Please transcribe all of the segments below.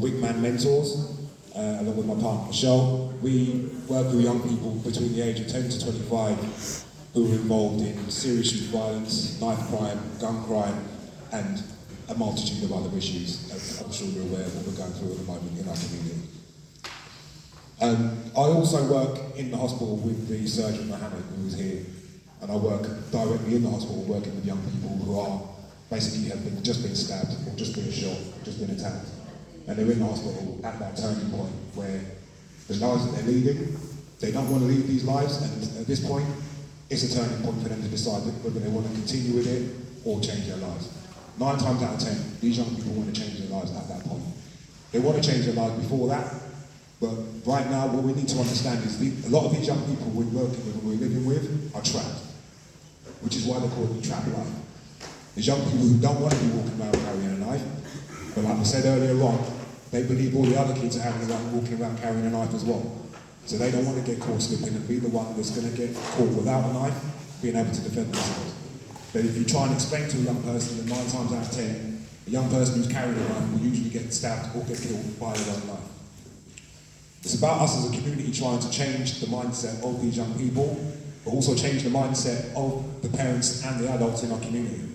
Wingman Mentors, along with my partner Michelle. We work with young people between the age of 10 to 25 who are involved in serious youth violence, knife crime, gun crime, and a multitude of other issues, as I'm sure you're aware of what we're going through at the moment in our community. I also work in the hospital with the surgeon Mohammed, who is here, and I work directly in the hospital working with young people who are basically just been stabbed or just been shot, just been attacked. And they're in the hospital at that turning point where the lives that they're leading, they don't want to lead these lives, and at this point, it's a turning point for them to decide whether they want to continue with it or change their lives. 9 times out of 10, these young people want to change their lives at that point. They want to change their lives before that, but right now what we need to understand is a lot of these young people we're working with and we're living with are trapped, which is why they're called the trap life. There's young people who don't want to be walking around carrying a knife, but like I said earlier on, they believe all the other kids are walking around carrying a knife as well. So they don't want to get caught slipping and be the one that's going to get caught without a knife, being able to defend themselves. But if you try and explain to a young person that 9 times out of 10, a young person who's carrying a knife will usually get stabbed or get killed by their own knife. It's about us as a community trying to change the mindset of these young people, but also change the mindset of the parents and the adults in our community.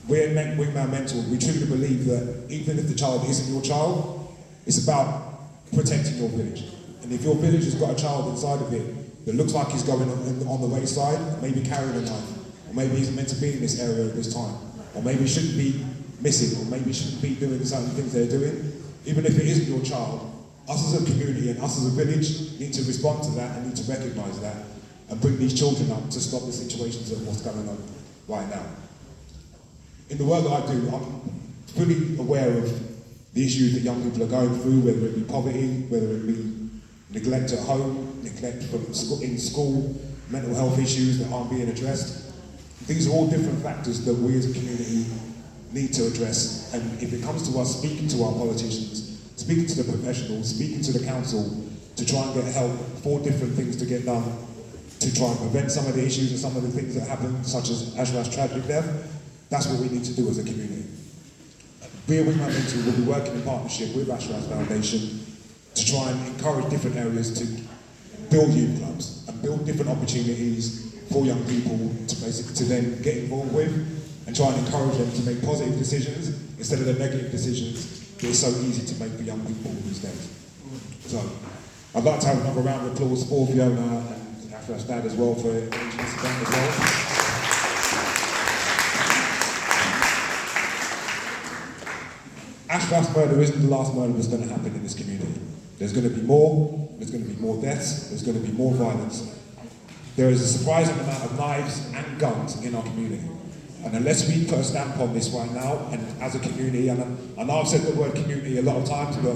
We're Wingman Mentors. We truly believe that even if the child isn't your child, it's about protecting your village. And if your village has got a child inside of it that looks like he's going on the wayside, maybe carrying a knife, or maybe he's meant to be in this area at this time, or maybe shouldn't be missing, or maybe shouldn't be doing certain things they're doing, even if it isn't your child, us as a community and us as a village need to respond to that and need to recognise that and bring these children up to stop the situations of what's going on right now. In the work that I do, I'm fully aware of the issues that young people are going through, whether it be poverty, whether it be neglect at home, neglect in school, mental health issues that aren't being addressed. These are all different factors that we as a community need to address. And if it comes to us speaking to our politicians, speaking to the professionals, speaking to the council to try and get help for different things to get done, to try and prevent some of the issues and some of the things that happen, such as Ashraf's tragic death, that's what we need to do as a community. We at Wingman Mentors will be working in partnership with Ashraf's Foundation to try and encourage different areas to build youth clubs and build different opportunities for young people to then get involved with and try and encourage them to make positive decisions instead of the negative decisions that is so easy to make for young people these days. So, I'd like to have another round of applause for Fiona and Ashraf's dad as well for arranging this event as well. Ashraf's murder isn't the last murder that's going to happen in this community. There's going to be more, there's going to be more deaths, there's going to be more violence. There is a surprising amount of knives and guns in our community. And unless we put a stamp on this right now, and as a community, and I know I've said the word community a lot of times, but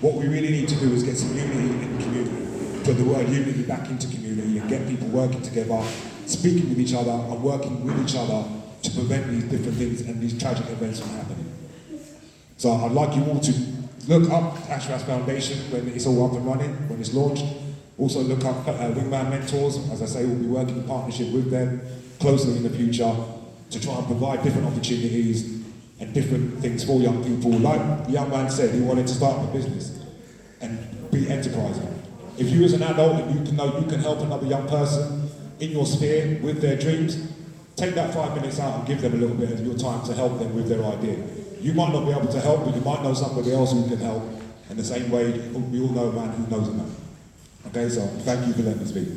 what we really need to do is get some unity in the community. Put the word unity back into community and get people working together, speaking with each other and working with each other to prevent these different things and these tragic events from happening. So I'd like you all to look up Ashraf's Foundation when it's all up and running, when it's launched. Also look up Wingman Mentors. As I say, we'll be working in partnership with them closely in the future to try and provide different opportunities and different things for young people. Like the young man said, he wanted to start a business and be enterprising. If you as an adult and you know you can help another young person in your sphere with their dreams, take that 5 minutes out and give them a little bit of your time to help them with their idea. You might not be able to help, but you might know somebody else who can help. In the same way, we all know a man who knows a man. Okay, so thank you for letting me speak.